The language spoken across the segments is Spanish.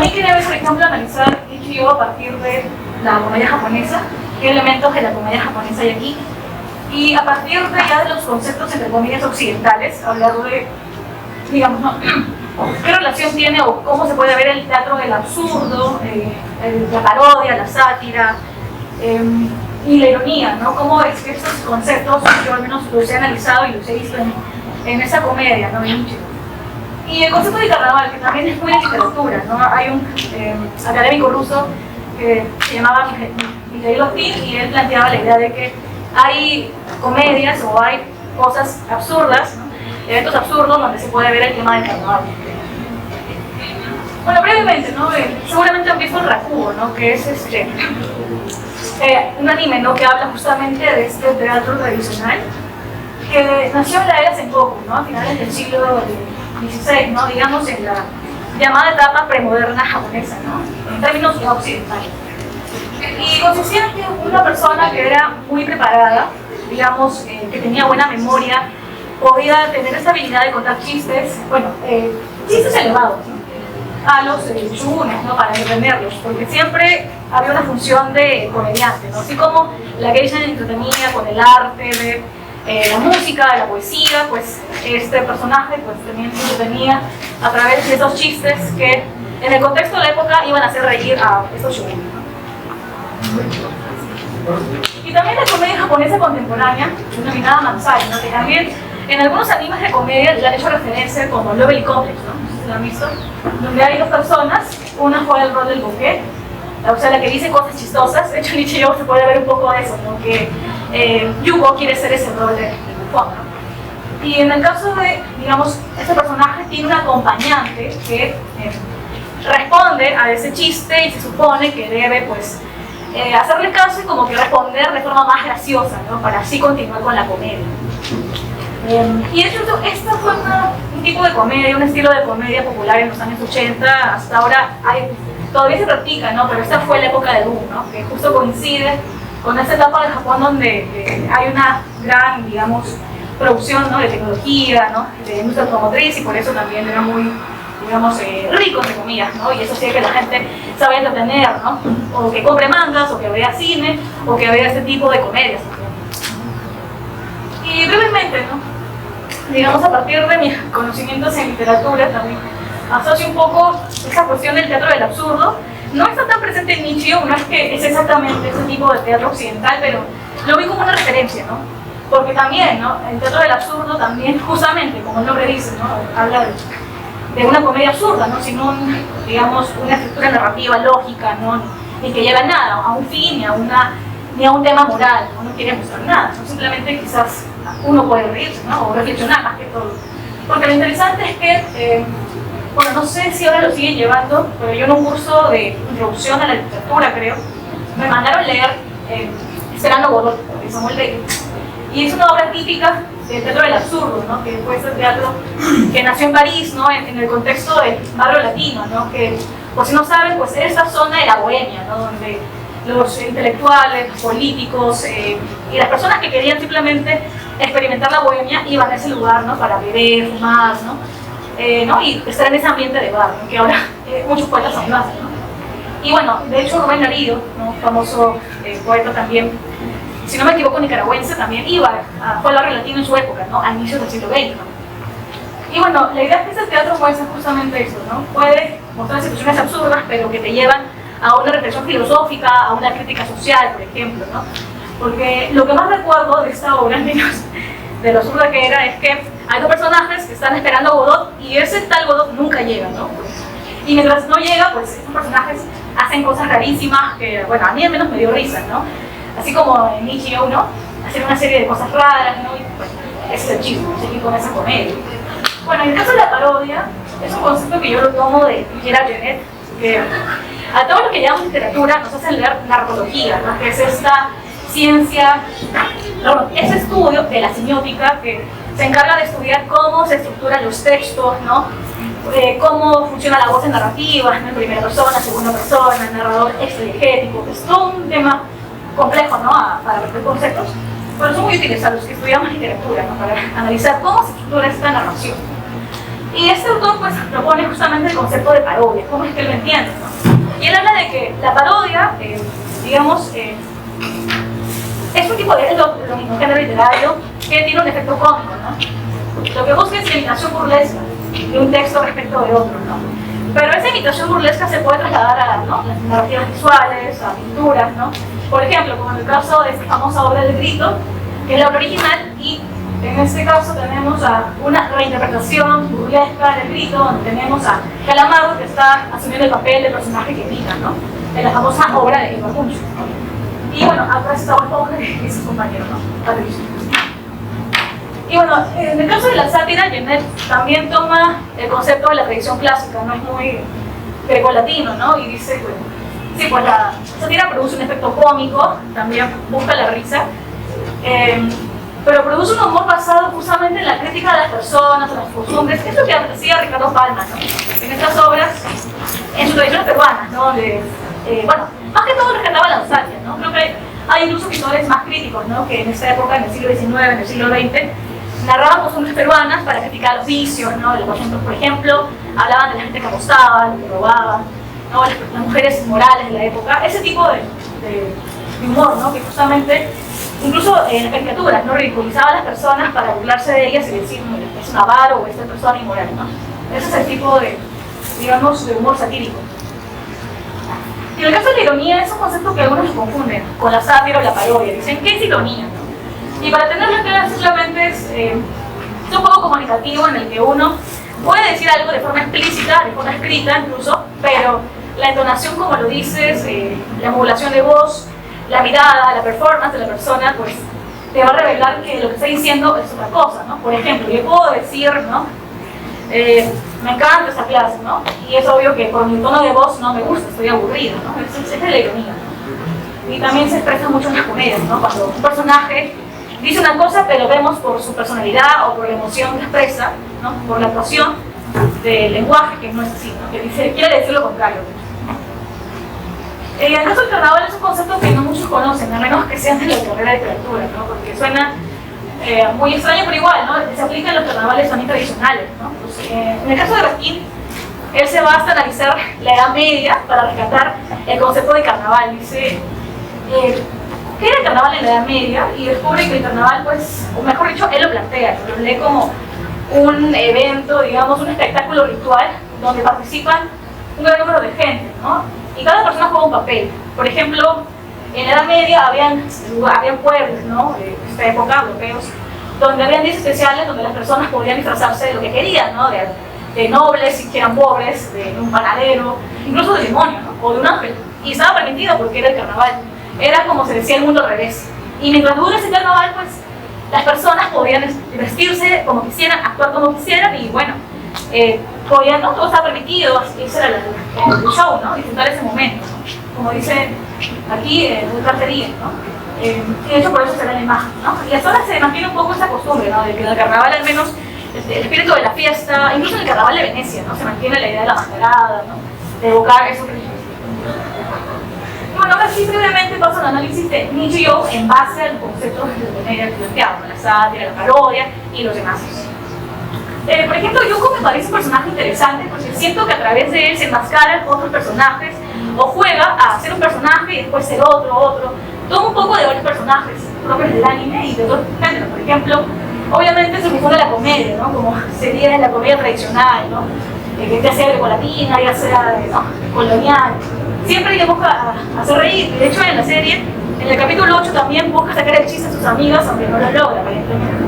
También quería ver, por ejemplo, analizar Ichigo a partir de la comedia japonesa, qué elementos de la comedia japonesa hay aquí, y a partir de ya de los conceptos entre comillas occidentales, hablar de, digamos, ¿no? ¿Qué relación tiene o cómo se puede ver el teatro del absurdo, la parodia, la sátira y la ironía, ¿no? Cómo es que estos conceptos, yo al menos los he analizado y los he visto en esa comedia, ¿no? Y el concepto de carnaval, que también es muy de literatura, ¿no? Hay un académico ruso que se llamaba Mikhail Bakhtin y él planteaba la idea de que hay comedias o hay cosas absurdas, ¿no? Eventos absurdos donde se puede ver el tema del carnaval. Bueno, brevemente, ¿no? Seguramente han visto el Rakugo, ¿no? Que es un anime, ¿no? Que habla justamente de este teatro tradicional que nació en la era Sengoku, ¿no? A finales del siglo XVI, ¿no? Digamos en la llamada etapa premoderna japonesa, ¿no? En términos occidentales. Y consistía en que una persona que era muy preparada, digamos, que tenía buena memoria, podía tener esta habilidad de contar chistes, bueno, chistes elevados, ¿no? A los shogunes, ¿no? Para entretenerlos, porque siempre había una función de comediante, ¿no? Así como la geisha entretenía con el arte de la música, de la poesía, pues este personaje pues también se entretenía a través de esos chistes que en el contexto de la época iban a hacer reír a estos shogunes, ¿no? Y también la comedia japonesa contemporánea, denominada Mansai, ¿no? Que también en algunos animes de comedia le han hecho referencia como Lovely Complex, ¿no? ¿Lo han visto? Donde hay dos personas, una juega el rol del bouquet, o sea, la que dice cosas chistosas. De hecho, en Ichigo se puede ver un poco de eso, ¿no? Que Yugo quiere ser ese rol de bufón, ¿no? Y en el caso de, digamos, ese personaje tiene un acompañante que responde a ese chiste y se supone que debe, pues, hacerle caso y como que responder de forma más graciosa, ¿no? Para así continuar con la comedia. Y de hecho, esta fue un tipo de comedia, un estilo de comedia popular en los años 80, hasta ahora todavía se practica, ¿no? Pero esta fue la época de boom, ¿no? Que justo coincide con esta etapa de Japón donde hay una gran, digamos, producción, ¿no? De tecnología, ¿no? De industria automotriz, y por eso también era muy, digamos, rico, entre comillas, ¿no? Y eso hacía que la gente se vaya a entretener, ¿no? O que compre mangas, o que vea cine, o que vea este tipo de comedias también. Y brevemente, ¿no? Digamos, a partir de mis conocimientos en literatura también asocio un poco esa cuestión del teatro del absurdo. No está tan presente en Ichigo, no es que es exactamente ese tipo de teatro occidental, pero lo vi como una referencia, ¿no? Porque también, ¿no? El teatro del absurdo también, justamente, como el nombre dice, ¿no? Habla de una comedia absurda, ¿no? Sino, digamos, una estructura narrativa lógica, ¿no? Ni que lleve a nada, a un fin, ni a un tema moral, no quiere mostrar nada, ¿no? Simplemente quizás uno puede reírse, ¿no? O reflexionar más que todo. Porque lo interesante es que, bueno, no sé si ahora lo siguen llevando, pero yo en un curso de introducción a la literatura, creo, me mandaron leer Esperando Godot, de Samuel Beckett. Y es una obra típica del teatro del absurdo, ¿no? Que fue este teatro que nació en París, ¿no? En el contexto del barrio latino, ¿no? Que, por si no saben, pues es esta zona de la bohemia, ¿no? Donde los intelectuales, los políticos y las personas que querían simplemente experimentar la bohemia iban a ese lugar, ¿no? Para beber, fumar, ¿no? Y estar en ese ambiente de bar, ¿no? Que ahora muchos poetas aún lo hacen, ¿no? Y bueno, de hecho Rubén Darío, ¿no? Famoso poeta también, si no me equivoco nicaragüense, también fue al barrio latino en su época, ¿no? A inicios del siglo XX, ¿no? Y bueno, la idea es que este teatro muestra justamente eso, ¿no? Puede mostrar situaciones absurdas, pero que te llevan a una reflexión filosófica, a una crítica social, por ejemplo, ¿no? Porque lo que más recuerdo de esta obra, menos de lo absurda que era, es que hay dos personajes que están esperando a Godot y ese tal Godot nunca llega, ¿no? Y mientras no llega, pues estos personajes hacen cosas rarísimas que, bueno, a mí al menos me dio risa, ¿no? Así como en Ichigo, ¿no? Hacer una serie de cosas raras, ¿no? Y pues, ese es el chiste, seguir con esa comedia. Bueno, en el caso de la parodia, es un concepto que yo lo tomo de Gerard Genet, que a todo lo que llamamos literatura nos hace leer narratología, ¿no? Que es esta ciencia, ese estudio de la semiótica que se encarga de estudiar cómo se estructuran los textos, ¿no? Cómo funciona la voz en narrativas, ¿no? En primera persona, segunda persona, el narrador exegético. Es todo un tema complejo, ¿no? Para ver conceptos, pero son muy útiles a los que estudiamos literatura, ¿no? Para analizar cómo se estructura esta narración. Y este autor pues propone justamente el concepto de parodia, cómo es que él lo entiende, ¿no? Y él habla de que la parodia, digamos, es un tipo de lo mismo género literario que tiene un efecto cómico, ¿no? Lo que busca es la imitación burlesca de un texto respecto de otro, ¿no? Pero esa imitación burlesca se puede trasladar a, ¿no?, las narrativas visuales, a pinturas, ¿no? Por ejemplo, como en el caso de esta famosa obra del Grito, que es la obra original, y en este caso tenemos a una reinterpretación burlesca del Grito, donde tenemos a Calamaro, que está asumiendo el papel del personaje que imita, ¿no?, de la famosa obra de Ibarguncho, ¿no? Y bueno, acá está Bob Esponja y su compañero, ¿no?, Patricio. Y bueno, en el caso de la sátira, Genet también toma el concepto de la tradición clásica, ¿no? Es muy grecolatino, ¿no? Y dice, bueno, sí, pues la sátira produce un efecto cómico, también busca la risa, pero produce un humor basado justamente en la crítica de las personas, de las costumbres. Es lo que hacía Ricardo Palma, ¿no?, en estas obras, en sus tradiciones peruanas, ¿no?, donde, bueno, más que todo rescataba la nostalgia, ¿no? Creo que hay incluso pintores más críticos, ¿no?, que en esta época, en el siglo XIX, en el siglo XX, narraban costumbres peruanas para criticar los vicios, ¿no? Por ejemplo, hablaban de la gente que apostaba, de que robaba, ¿no?, las mujeres morales de la época, ese tipo de humor, ¿no?, que justamente, incluso en las caricaturas, ¿no?, ridiculizaba a las personas para burlarse de ellas y decir, mira, es un avaro o esta persona inmoral, ¿no? Ese es el tipo de, digamos, de humor satírico. Y en el caso de la ironía, es un concepto que algunos lo confunden con la sátira o la parodia. Dicen, ¿qué es ironía?, ¿no? Y para tenerlo claro, simplemente es un juego comunicativo en el que uno puede decir algo de forma explícita, de forma escrita incluso, pero la entonación, como lo dices, la modulación de voz, la mirada, la performance de la persona, pues te va a revelar que lo que está diciendo es otra cosa, ¿no? Por ejemplo, yo puedo decir, ¿no?, me encanta esta clase, ¿no?, y es obvio que por mi tono de voz no me gusta, estoy aburrido, ¿no? Esa es la ironía, ¿no? Y también se expresa mucho en las comedias, ¿no?, cuando un personaje dice una cosa, pero vemos por su personalidad o por la emoción que expresa, ¿no?, por la actuación del lenguaje, que no es así, ¿no?, que quiere decir lo contrario. En el caso del carnaval es un concepto que no muchos conocen, a menos que sean de la carrera de literatura, ¿no?, porque suena muy extraño, pero igual, ¿no?, se aplica en los carnavales también tradicionales, ¿no? Pues, en el caso de Raskin, él se va hasta analizar la Edad Media para rescatar el concepto de carnaval. Dice, ¿qué era el carnaval en la Edad Media? Y descubre que el carnaval, pues, o mejor dicho, él lo plantea, lo lee como un evento, digamos, un espectáculo ritual donde participan un gran número de gente, ¿no? Y cada persona juega un papel. Por ejemplo, en la Edad Media habían pueblos, ¿no?, de esta época, europeos, donde habían días especiales donde las personas podían disfrazarse de lo que querían, ¿no?, de nobles, si eran pobres, de un panadero, incluso de demonio, ¿no?, o de un ángel. Y estaba permitido porque era el carnaval. Era como se decía el mundo al revés. Y mientras dura ese carnaval, pues las personas podían vestirse como quisieran, actuar como quisieran y bueno, podían, ¿no?, todo estaba permitido, ese era el show, ¿no?, disfrutar ese momento, ¿no?, como dice aquí el cartería, ¿no? Y de hecho por eso se da la imagen, ¿no? Y hasta ahora se mantiene un poco esa costumbre, ¿no?, de que en el carnaval al menos el espíritu de la fiesta, incluso en el carnaval de Venecia, ¿no?, se mantiene la idea de la mascarada, ¿no?, de evocar eso religioso. Bueno, ahora sí brevemente paso al análisis de Nietzsche y yo en base al concepto de comedia planteado, la sátira, la parodia y los demás. Por ejemplo, Yoko me parece un personaje interesante porque siento que a través de él se enmascaran otros personajes o juega a ser un personaje y después ser otro. Toma un poco de varios personajes propios del anime y de otros géneros. Por ejemplo, obviamente se figura la comedia, ¿no?, como sería la comedia tradicional, ¿no?, ya sea grecolatina, ya sea, ¿no?, colonial. Siempre le busca hacer reír. De hecho, en la serie, en el capítulo 8 también busca sacar el chiste a sus amigas, aunque no lo logra, aparentemente.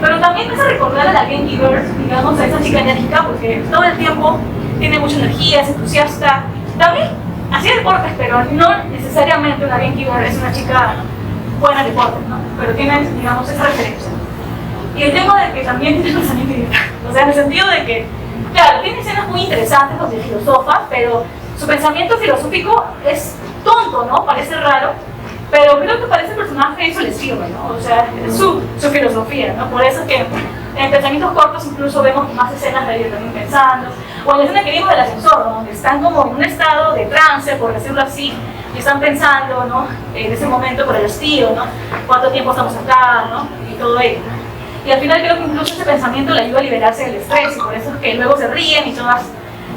Pero también me hace recordar a la Genki Girl, digamos, a esa chica enérgica, porque todo el tiempo tiene mucha energía, es entusiasta. También hacía deportes, pero no necesariamente una Genki Girl es una chica buena en deportes, ¿no?, pero tiene, digamos, esa referencia. Y el tema de que también tiene pensamiento individual, o sea, en el sentido de que, claro, tiene escenas muy interesantes donde filosofa, pero su pensamiento filosófico es tonto, ¿no?, parece raro, pero creo que para ese personaje eso le sirve, ¿no?, o sea, es su filosofía, ¿no?, por eso es que en pensamientos cortos incluso vemos más escenas de ellos también pensando, o en la escena que vimos del ascensor, ¿no?, donde están como en un estado de trance, por decirlo así, y están pensando, ¿no?, en ese momento por el estilo, ¿no?, cuánto tiempo estamos acá, ¿no?, y todo ello. Y al final creo que incluso ese pensamiento le ayuda a liberarse del estrés y por eso es que luego se ríen y todas,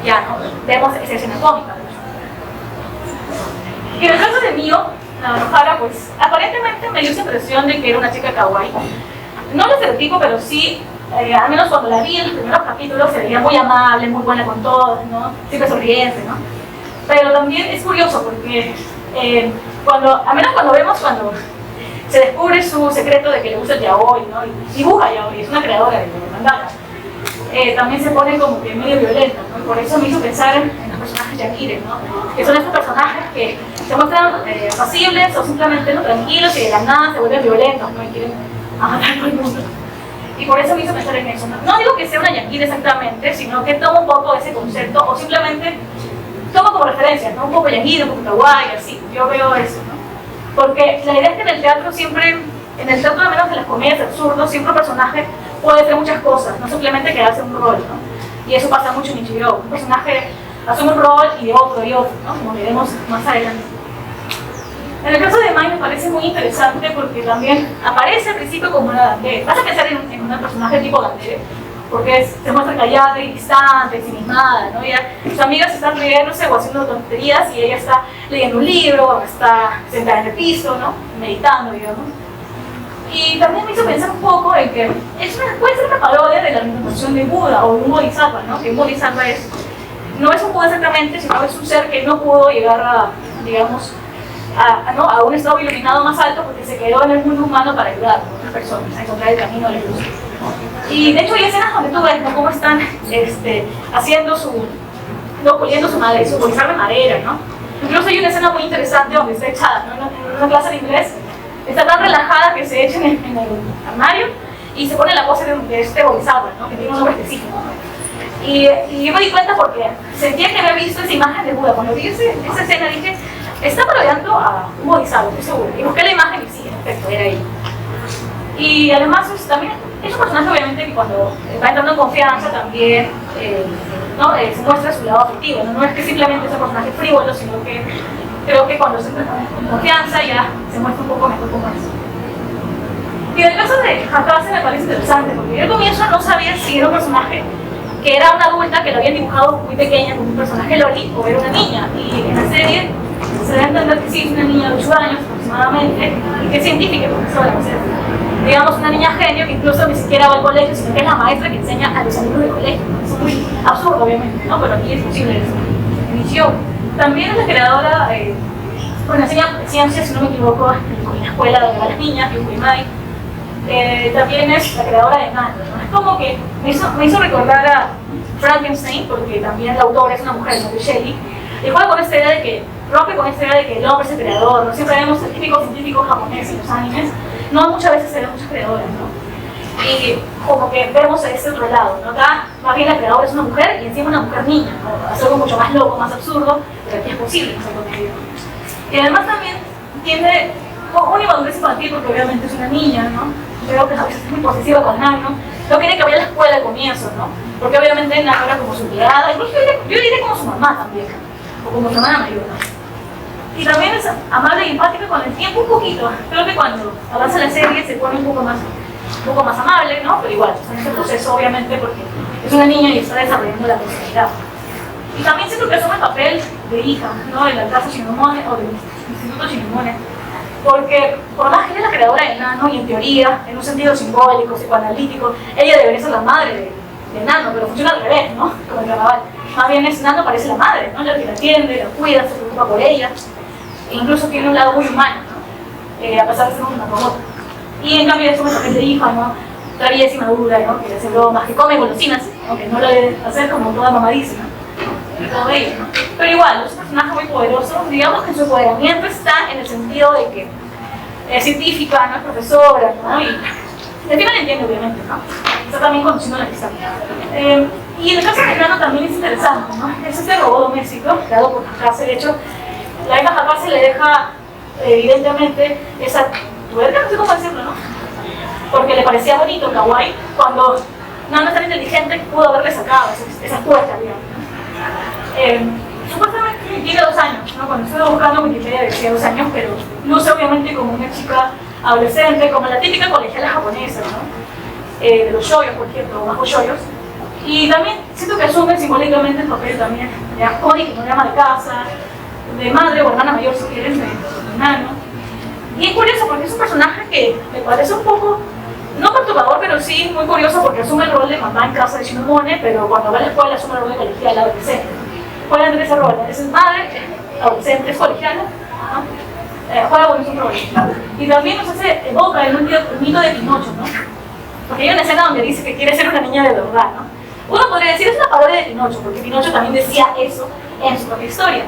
ya, ¿no? Vemos esa escena cómica. Y en el caso de Mio, la Nohara, pues aparentemente me dio esa impresión de que era una chica kawaii. No el estereotipo, pero sí, al menos cuando la vi en los primeros capítulos, se veía muy amable, muy buena con todos, ¿no? Siempre sonriente, ¿no? Pero también es curioso porque al menos cuando se descubre su secreto de que le gusta el yaoi, ¿no? Y dibuja yaoi, es una creadora de mangaka. También se pone como que medio violenta, ¿no? Y por eso me hizo pensar en los personajes yakiren, ¿no? Que son estos personajes que se muestran pasibles o simplemente no tranquilos y de la nada se vuelven violentos, ¿no? Y quieren matar a todo el mundo. Y por eso me hizo pensar en eso. No digo que sea una yakire exactamente, sino que toma un poco ese concepto o simplemente toma como referencia, ¿no? Un poco yakire, un poco kawaii, así. Yo veo eso, ¿no? Porque la idea es que en el teatro siempre, en el teatro al menos de las comedias absurdas, siempre un personaje puede hacer muchas cosas, no simplemente quedarse en un rol, ¿no? Y eso pasa mucho en Ichiro. Un personaje asume un rol y otro, ¿no? Como veremos más adelante. En el caso de Mai me parece muy interesante porque también aparece al principio como una Dante. Vas a pensar en un personaje tipo Dante, porque se muestra callada y distante, ensimismada, ¿no? Sus amigas están riéndose o haciendo tonterías y ella está leyendo un libro, está sentada en el piso, ¿no? Meditando, digamos. Y también me hizo pensar un poco en que puede ser una parodia de la representación de Buda o de un Bodhisattva, ¿no? Que un Bodhisattva no es un Buda exactamente, sino es un ser que no pudo llegar a, digamos, a un estado iluminado más alto porque se quedó en el mundo humano para ayudar a otras personas a encontrar el camino de la luz. Y de hecho hay escenas donde tú ves, ¿no? Cómo están haciendo puliendo su madera, su bolsar de madera, ¿no? Incluso hay una escena muy interesante donde está echada, ¿no? En una clase de inglés, está tan relajada que se echa en el armario y se pone la pose de este Bodhisattva, ¿no? Que tiene un nombre específico. Y yo me di cuenta porque sentía que había visto esa imagen de Buda. Cuando vi esa escena dije, está parodiando a un Bodhisattva, estoy segura. Y busqué la imagen y sí, en efecto, era ahí. Y además también es un personaje obviamente que cuando va entrando en confianza también se muestra su lado afectivo, ¿no? No es que simplemente es un personaje frívolo, sino que creo que cuando se entra en confianza ya se muestra un poco mejor como eso. Y en el caso de Hakase me parece interesante, porque yo al comienzo no sabía si era un personaje que era una adulta que lo habían dibujado muy pequeña como un personaje loli o era una niña. Y en la serie se da a entender que sí es una niña de 8 años aproximadamente y que es científica y profesora, o sea, digamos una niña genio que incluso ni siquiera va al colegio, sino que es la maestra que enseña a los alumnos del colegio. Es muy absurdo obviamente, ¿no? Pero aquí es posible eso. Inició. También es la creadora, enseña ciencias, si no me equivoco, en la escuela donde van las niñas, en Kuimai. También es la creadora de Nano, ¿no? Es como que me hizo recordar a Frankenstein, porque también la autora es una mujer, Mary Shelley, y juega con esta idea de que, rompe con esta idea de que el hombre es el creador, ¿no? Siempre vemos el típico científico japonés en los animes, no muchas veces se ven muchos creadores, ¿no? Y como que vemos a ese otro lado, ¿no? Acá más bien la creadora es una mujer y encima una mujer niña, ¿no? Es algo mucho más loco, más absurdo, pero aquí es posible que sea comedia. Y además también tiene una inmadurez infantil porque obviamente es una niña, ¿no? Creo que a veces es muy posesiva con Nano, no quiere que vaya a la escuela al comienzo, ¿no? Porque obviamente Nano era como su empleada, incluso yo diría como su mamá también, o como su hermana mayor, ¿no? Y también es amable y empática con el tiempo un poquito. Creo que cuando avanza la serie se pone un poco más amable, ¿no? Pero igual, en ese proceso obviamente porque es una niña y está desarrollando la personalidad. Y también siento que asume el papel de hija, ¿no? De la casa Shinomone o del Instituto Shinomone. Porque por más que ella es la creadora de Nano y en teoría, en un sentido simbólico, psicoanalítico, ella debería ser la madre de Nano, pero funciona al revés, ¿no? Como el carnaval. Más bien es Nano parece la madre, ¿no? La que la atiende, la cuida, se preocupa por ella. E incluso tiene un lado muy humano, ¿no? A pesar de ser una robot. Y en cambio es un papel de hija, ¿no? Traviesa y madura, ¿no? Que le hace bromas, que come golosinas, aunque no lo debe hacer como toda mamadísima. Y todo ello, ¿no? Pero igual, es un personaje muy poderoso. Digamos que su empoderamiento está en el sentido de que es científica, no es profesora, ¿no? Y al final entiende, obviamente, ¿no? Está también conduciendo la amistad. Y en el caso de Nano también es interesante, ¿no? Es este robot doméstico creado por Hakase. De hecho, la hija Hakase le deja, evidentemente, esa tuerca, no sé cómo decirlo, ¿no? Porque le parecía bonito, kawaii, cuando Nano es tan inteligente pudo haberle sacado esas tuercas, digamos. Supuestamente tiene 2 años, ¿no? Cuando estuve buscando Wikipedia decía 2 años, pero luce obviamente como una chica adolescente, como la típica colegiala japonesa, ¿no? de los shoyos, por ejemplo, o bajo shoyos. Y también siento que asume simbólicamente el papel también de Akori, que no llama de casa, de madre o hermana mayor si quieres, de hermano. Y es curioso porque es un personaje que me parece un poco, no perturbador, pero sí muy curioso porque asume el rol de mamá en casa de Shinomone, pero cuando va a la escuela asume el rol de colegial adolescente. Juega entre ese rol, es madre, adolescente, es colegiala, ¿no? Juega con esos roles. Y también nos hace evoca el mito de Pinocho, ¿no? Porque hay una escena donde dice que quiere ser una niña de verdad, ¿no? Uno podría decir, es una parodia de Pinocho, porque Pinocho también decía eso en su propia historia.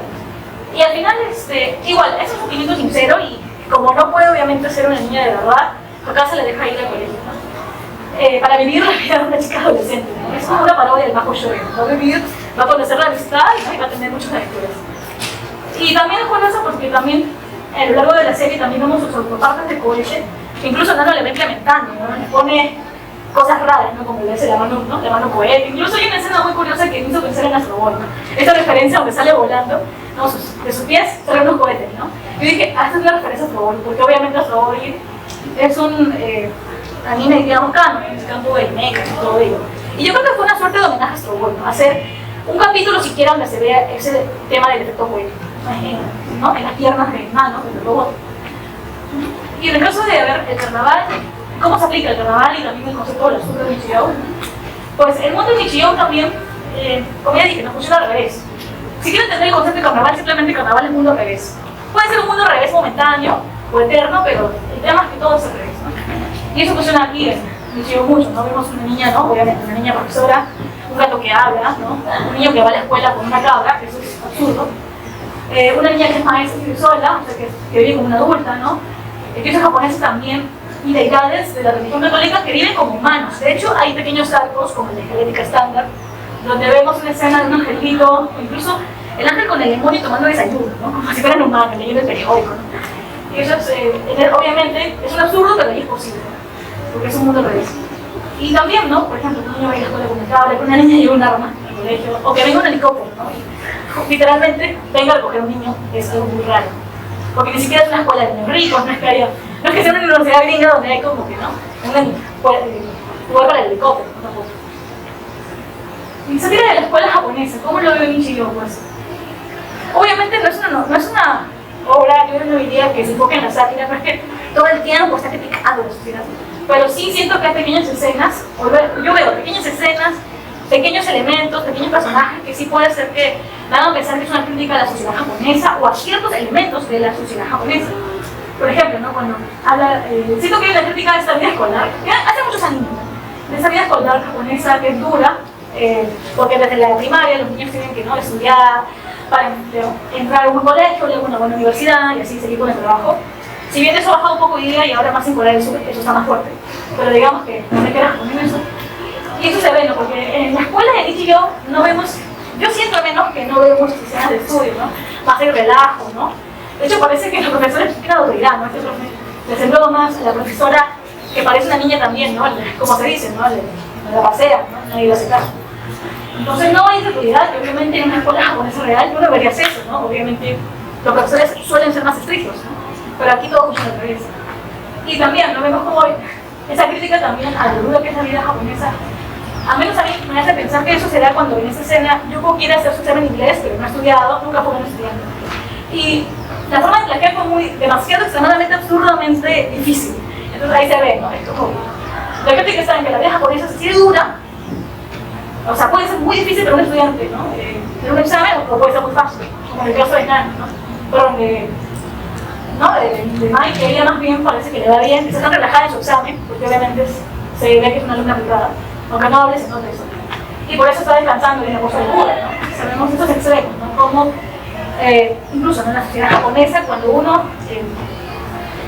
Y al final, igual, es un sentimiento sincero y como no puede obviamente ser una niña de verdad, acá se le deja ir al colegio, ¿no? Para vivir la vida de una chica adolescente, ¿no? Es como una parodia del bajo shoyo, ¿no? Va a vivir, va a conocer la amistad y va a tener muchas aventuras. Y también es curioso porque también a lo largo de la serie también vemos sus partes de cohete, que incluso Nano le va implementando, ¿no? Le pone cosas raras, ¿no? Como le dice la mano cohete. Incluso hay una escena muy curiosa que me hizo pensar en Astro Boy, ¿no? Esta referencia donde sale volando, ¿no? De sus pies salen unos cohetes, ¿no? Yo dije, esta es una referencia a Astro Boy, porque obviamente Astro Boy es un anime, digamos, canon, en el campo del mecha y todo ello. Y yo creo que fue una suerte de homenaje a Astro Boy, ¿no? Hacer un capítulo siquiera donde se vea ese tema del efecto cohete, ¿no? En las piernas de Nano, del robot. Y en el caso de ver el carnaval, ¿cómo se aplica el carnaval y también el concepto del asunto de Nichijou? Pues el mundo de Nichijou también, como ya dije, nos funciona al revés. Si quieren entender el concepto de carnaval, simplemente carnaval es mundo al revés. Puede ser un mundo al revés momentáneo o eterno, pero el tema es que todo es al revés, ¿no? Y eso funciona aquí en Nichijou mucho, ¿no? Vemos una niña, ¿no? Obviamente, una niña profesora, un gato que habla, ¿no? Un niño que va a la escuela con una cabra, que eso es absurdo. Una niña que es maestra y sola, o sea, que vive como una adulta, ¿no? Empiezos japoneses también y deidades de la religión católica que viven como humanos. De hecho, hay pequeños arcos, como el de Genética Estándar, donde vemos una escena de un angelito, o incluso el ángel con el demonio tomando desayuno, ¿no? Como si fueran humanos, leyendo el periódico, ¿no? Y eso es, obviamente, es un absurdo, pero ahí es posible, ¿no? Porque es un mundo al revés. Y también, ¿no? Por ejemplo, un niño va a la escuela con un cable, que una niña lleva un arma al colegio, o que venga un helicóptero, ¿no? Y, literalmente, venga a recoger a un niño, es algo muy raro. Porque ni siquiera es una escuela de niños ricos, no es que haya, no es que sea una universidad gringa donde hay como que, ¿no? Un lugar para el helicóptero, ¿no? Tampoco. Y sátira de la escuela japonesa, ¿cómo lo veo Nichijou? Pues, obviamente no es una obra, yo no diría que se enfoque en la sátira, no es que todo el tiempo está criticando la sociedad, pero sí siento que hay pequeñas escenas, yo veo pequeñas escenas, pequeños elementos, pequeños personajes que sí puede ser que dan a pensar que es una crítica a la sociedad japonesa o a ciertos elementos de la sociedad japonesa. Por ejemplo, ¿no? Cuando habla, siento que hay una crítica de esta vida escolar, que hace muchos años, de esta vida escolar japonesa que es dura, porque desde la primaria los niños tienen que, ¿no? Estudiar para entrar a un colegio, luego a una buena universidad y así seguir con el trabajo. Si bien eso ha bajado un poco hoy día y ahora más en Corea del Sur, eso está más fuerte, pero digamos que no me quedas con eso. Y eso se ve, ¿no? Porque en la escuela de Nichijou no vemos, yo siento al menos que no vemos escenas de estudio, ¿no? Más de relajo, ¿no? De hecho parece que los profesores tienen autoridad, ¿no? Este profe le sembró más a la profesora que parece una niña también, ¿no? Como se dice, ¿no? La pasea, ¿no? Nadie lo hace caso. Entonces no hay seguridad, que obviamente en una escuela japonesa real tú no verías eso, ¿no? Obviamente los profesores suelen ser más estrictos, ¿no? Pero aquí todo funciona al revés. Y también lo vemos como esa crítica también a lo duro que es la vida japonesa. A menos a mí me hace pensar que eso se da cuando en esta escena Yuko quiere hacer su examen en inglés, pero no ha estudiado, nunca fue un estudiante. Y la forma de plagiar fue demasiado, extremadamente, absurdamente difícil. Entonces ahí se ve, ¿no? Esto como la crítica está en que la vida japonesa sí es dura, o sea, puede ser muy difícil para un estudiante, ¿no? Tener un examen o puede ser muy fácil, como en el caso de Nan, ¿no? Pero de Mai, que ella más bien parece que le va bien, que está tan relajada en su examen, porque obviamente se ve que es una alumna privada, aunque no hable, se nota eso. Y por eso está descansando en la cosa de cura, ¿no? Sabemos esos extremos, ¿no? Como, incluso en la sociedad japonesa, cuando uno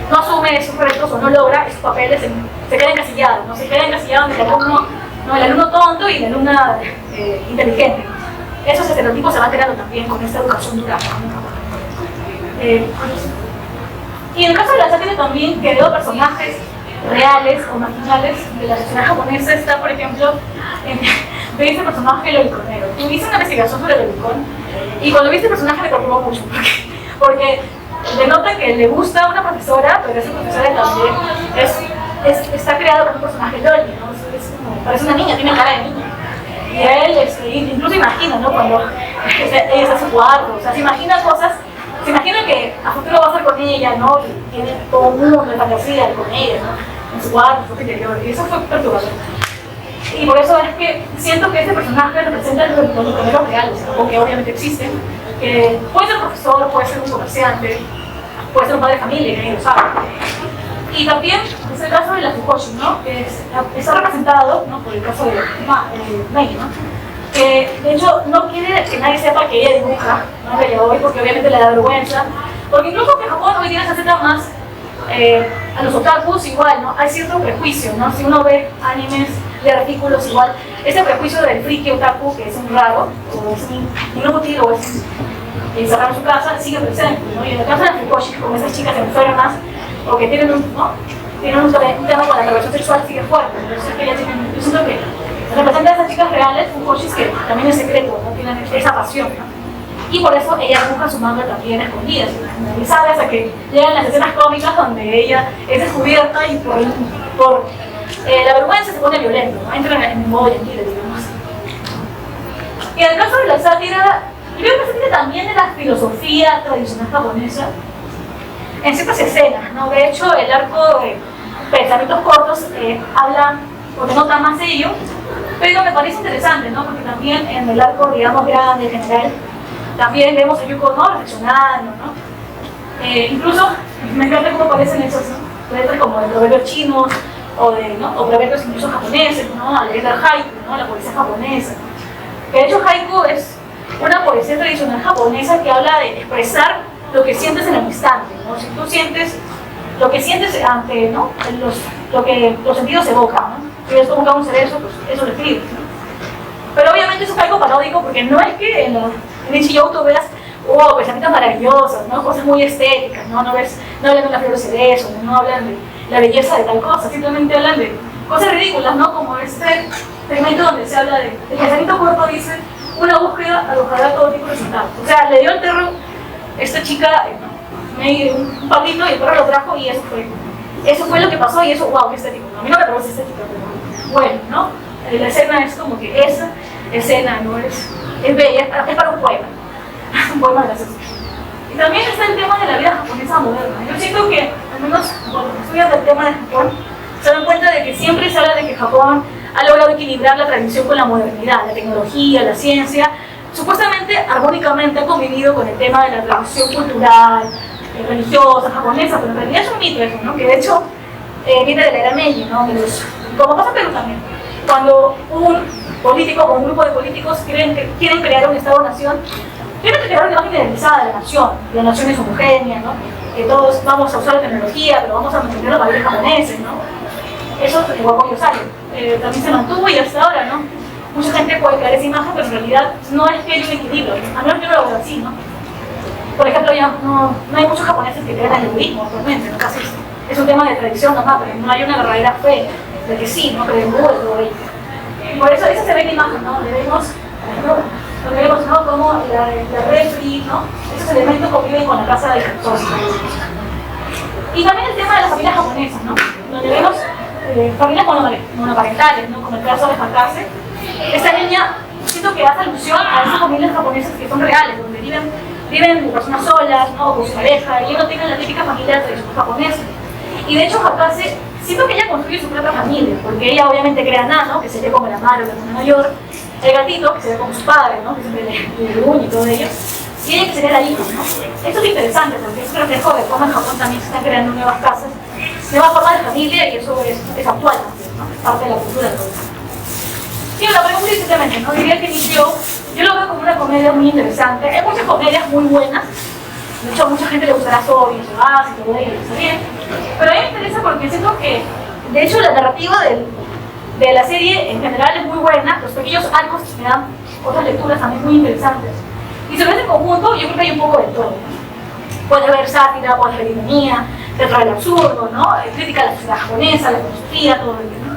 no asume esos retos o no logra esos papeles, se queda encasillado, ¿no? Se queda encasillado en el alumno tonto y la alumna inteligente. Esos estereotipos se van creando también con esta educación dura, ¿no? Y en el caso de la sátira también quedó personajes reales o marginales de la sociedad japonesa. Está, por ejemplo, de ese personaje el Loliconero. Tú hice una investigación sobre el Lolicón y cuando viste el personaje me preocupó mucho porque denota que le gusta a una profesora, pero esa profesora también está creada por un personaje loli, ¿no? Es parece una niña, tiene cara de niña. Y él incluso imagina, ¿no? Cuando ella está en su cuarto, o sea, se imagina cosas, se imagina que a futuro va a estar con ella, ¿no? Y tiene todo un mundo de fantasía con ella, ¿no? En su cuarto, en su interior, y eso fue perturbador. Y por eso es que siento que este personaje representa los primeros reales, ¿no? Porque obviamente existen, que puede ser profesor, puede ser un comerciante, puede ser un padre de familia, que nadie lo sabe. Y también es el caso de la Fukoshi, ¿no? Que está representado, ¿no? Por el caso de Mei, ¿no? Que de hecho no quiere que nadie sepa que ella dibuja, ¿no? Que hoy, porque obviamente le da vergüenza, porque incluso que Japón hoy día se acepta más a los otakus igual, ¿no? Hay cierto prejuicio, ¿no? Si uno ve animes de artículos igual, ese prejuicio del friki otaku, que es un raro, o es un inútil, o es encerrado en su casa, sigue presente, ¿no? Y en el caso de la Fukoshi, con esas chicas enfermas, o que tienen un tema con la perversión sexual, sigue fuerte. Entonces, yo siento que representa a esas chicas reales, Fukoshis, que también es secreto, ¿no? Tienen esa pasión, ¿no? Y por eso ella busca su manga también escondida, y sabe hasta que llegan las escenas cómicas donde ella es descubierta y por la vergüenza se pone violento, ¿no? Entra en modo gentil, digamos. Y en el caso de la sátira, yo creo que se tiene también de la filosofía tradicional japonesa en ciertas escenas, ¿no? De hecho, el arco de Pensamientos Cortos habla o denota más de ello, pero me parece interesante, ¿no? Porque también en el arco, digamos, grande, general, también vemos a Yuko, ¿no? Reflexionando, ¿no? Incluso me encanta cómo aparecen esos, ¿no? Letras como de proverbios chinos o proverbios incluso japoneses, ¿no? A leer el haiku, ¿no? La poesía japonesa. Que de hecho haiku es una poesía tradicional japonesa que habla de expresar lo que sientes en el instante, ¿no? Si tú sientes lo que sientes ante, ¿no? Lo que los sentidos evocan, ¿no? Si ves como un cerezo, pues eso lo escribes, ¿no? Pero obviamente eso es algo paródico porque no es que en Ichiyou tú veas pensamientos maravillosos, ¿no? Cosas muy estéticas, ¿no? No hablan de la flor de cerezo, no hablan de la belleza de tal cosa, simplemente hablan de cosas ridículas, ¿no? Como este segmento donde se habla de el pensamiento corto, dice una búsqueda arrojará todo tipo de resultados. O sea, le dio el perro esta chica un palito y el perro lo trajo y eso fue lo que pasó y eso, wow, qué estético. A mí no me parece estético, pero bueno, ¿no? La escena es como que esa escena no es bella, es para un poema. Un poema gracioso. Y también está el tema de la vida japonesa moderna. Yo siento que, al menos cuando estudian el tema de Japón, se dan cuenta de que siempre se habla de que Japón ha logrado equilibrar la tradición con la modernidad, la tecnología, la ciencia. Supuestamente, armónicamente ha convivido con el tema de la tradición cultural, religiosa, japonesa, pero en realidad es un mito eso, ¿no? Que de hecho viene de la era Meiji, ¿no? Como pasa en Perú también. Cuando un político o un grupo de políticos quieren crear un Estado-nación, tienen que crear una imagen idealizada de la nación es homogénea, ¿no? Que todos vamos a usar la tecnología, pero vamos a mantener los valores japoneses, ¿no? Eso es igual con también se mantuvo y hasta ahora, ¿no? Mucha gente puede crear esa imagen, pero en realidad no es que haya un equilibrio, al menos yo no lo veo así, ¿no? Por ejemplo, ya no hay muchos japoneses que crean en el budismo actualmente, ¿no? Casi es un tema de tradición nomás, pero no hay una verdadera fe de que sí, ¿no? Que de Buda y todo ello. Y por eso esa se ve en la imagen, ¿no? Donde vemos, ¿no? Como la refri, ¿no? Esos elementos conviven con la casa del gestor. Y también el tema de las familias japonesas, ¿no? Donde vemos familias monoparentales, ¿no? Como el caso de Hakase. Esta niña, siento que hace alusión a esas familias japonesas que son reales, donde viven personas solas, ¿no? O con su pareja, y no tienen la típica familia tradicional japonesa. Y de hecho, Hakase, siento que ella construye su propia familia, porque ella obviamente crea a Nano, que se ve como la madre o la hermana mayor, el gatito, que se ve como su padre, ¿no? Que siempre le gruñe y todo ello, y ella que sería la hija, ¿no? Esto es interesante porque es un reflejo de cómo en Japón también se están creando nuevas casas, nuevas formas de familia, y eso es actual también, ¿no? Es parte de la cultura de todo eso. Sí, la pregunta es simplemente, ¿no? Diría que yo lo veo como una comedia muy interesante. Hay muchas comedias muy buenas. De hecho, a mucha gente le gustará Sobi, Sobas y todo ello, está bien. Pero a mí me interesa porque siento que, de hecho, la narrativa de la serie en general es muy buena. Los pequeños arcos me dan otras lecturas también muy interesantes. Y si lo ves en conjunto, yo creo que hay un poco de todo. Puede haber sátira, puede haber ironía, teatro del absurdo, ¿no? Crítica a la sociedad japonesa, la filosofía, todo ello, ¿no?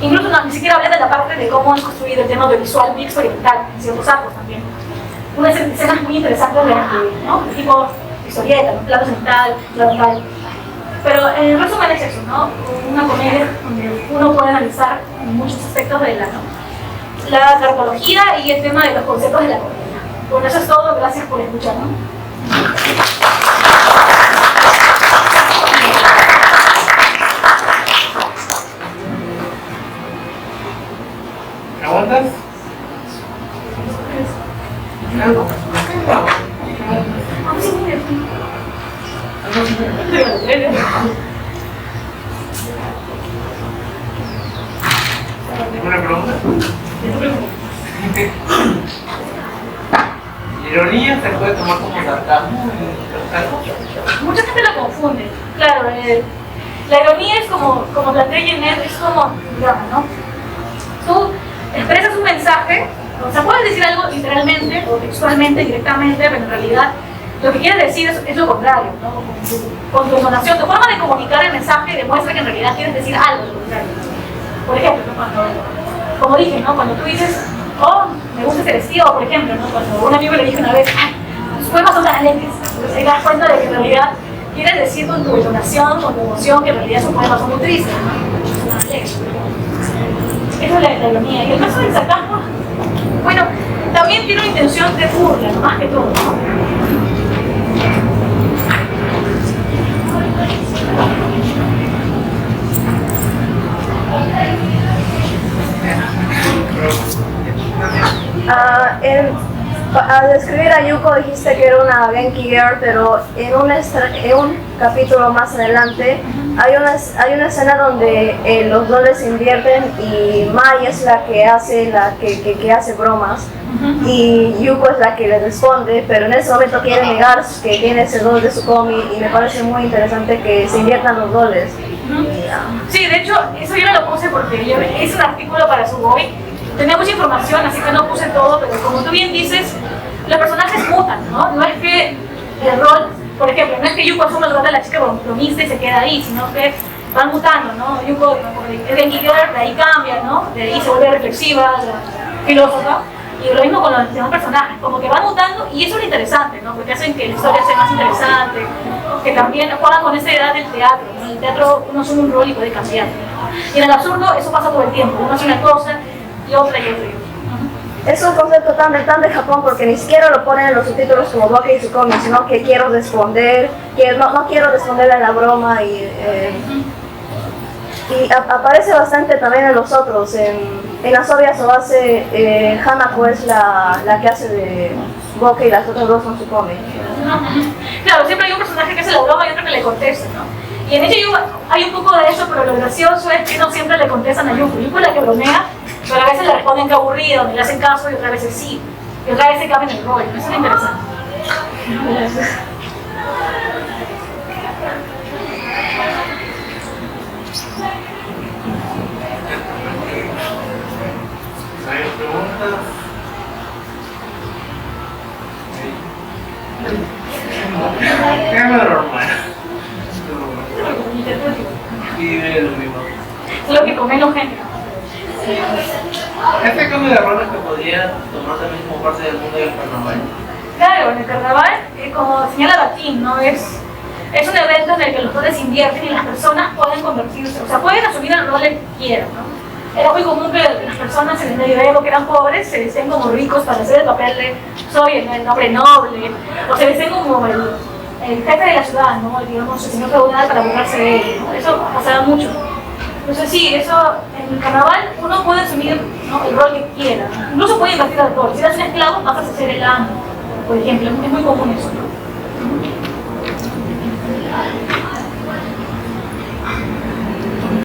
Incluso ni siquiera hablé de la parte de cómo han construido el tema audiovisual muy experimental en ciertos arcos también. Unas escenas muy interesantes de tipo historieta, ¿no? Plato central, plano tal. Pero en resumen es eso, ¿no? Una comedia donde uno puede analizar muchos aspectos de la carpología y el tema de los conceptos de la comedia. Bueno, eso es todo, gracias por escucharme. ¿Preguntas? ¿Ninguna pregunta? ¿Ironía se puede tomar como sarcasmo? Mucha gente lo confunde. Claro, la ironía es como plantea Jeanette, es como drama, ¿no? Tú expresas un mensaje, o sea, puedes decir algo literalmente o textualmente, directamente, pero en realidad lo que quieres decir es lo contrario, ¿no? Con tu entonación, tu forma de comunicar el mensaje demuestra que en realidad quieres decir algo de lo contrario. Por ejemplo, como dije, ¿no? Cuando tú dices, oh, me gusta ese vestido, por ejemplo, ¿no? Cuando un amigo le dije una vez, ay, tus poemas son tan alegres, entonces te das cuenta de que en realidad quieres decir con tu entonación, con tu emoción, que en realidad sus poemas son muy tristes, ¿no? Son alegres. Eso es la ironía. Y el caso del sarcasmo, bueno, también tiene una intención de burla, ¿no? Más que todo, ¿no? Al describir a Yuko dijiste que era una Genki Girl, pero en un capítulo más adelante hay una escena donde los dobles se invierten y Mai es la que hace que hace bromas y Yuko es la que le responde, pero en ese momento quiere negar que tiene ese doble de su cómic y me parece muy interesante que se inviertan los dobles. Sí, de hecho, eso yo no lo puse porque yo hice un artículo para Sugoi. Tenía mucha información, así que no puse todo, pero como tú bien dices, los personajes mutan, ¿no? No es que el rol, por ejemplo, no es que Yuko asume el rol de la chica bromista y se queda ahí, sino que van mutando, ¿no? Yuko es Genki Girl, de ahí cambia, ¿no? De ahí se vuelve reflexiva, filósofa, y lo mismo con los demás personajes, como que van mutando, y eso es lo interesante, ¿no? Porque hacen que la historia sea más interesante, que también juegan con esa edad del teatro, ¿no? En el teatro uno asume un rol y puede cambiar, ¿no? Y en el absurdo eso pasa todo el tiempo, uno hace una cosa y otra y otra. Es un concepto tan de Japón porque ni siquiera lo ponen en los subtítulos como Bokeh y Tsukomi, sino que quiero responder, que no quiero responderle a la broma y aparece bastante también en los otros. En Asobi Asobase, Hanako es la que hace de Bokeh y las otras dos son Tsukomi. Claro, siempre hay un personaje que hace la broma y otro que le contesta, ¿no? Y en ella hay un poco de eso, pero lo gracioso es que no siempre le contestan a Yuko. Yuko es la que bromea, pero a veces le responden que aburrido, le hacen caso y otras veces sí. Y otras veces cambian el rol. Eso es interesante. ¿Hay preguntas? Cámara normal. Y de lo mismo. Es lo que comen los géneros. ¿Este cambio de roles que podría tomar también como parte del mundo del carnaval? Claro, en el carnaval, como señala Batín, ¿no? Es un evento en el que los roles invierten y las personas pueden convertirse, o sea, pueden asumir el rol que quieran, ¿no? Era muy común que las personas en el medioevo que eran pobres se vestían como ricos para hacer el papel de soy el hombre noble, o se vestían como el jefe de la ciudad, ¿no? Digamos, el señor feudal para burlarse de él, ¿no? Eso pasaba mucho. Entonces sí, eso en el carnaval uno puede asumir, ¿no? El rol que quiera, incluso puede invertir al rol. Si eres un esclavo, pasas a ser el amo, por ejemplo, es muy común eso, ¿no?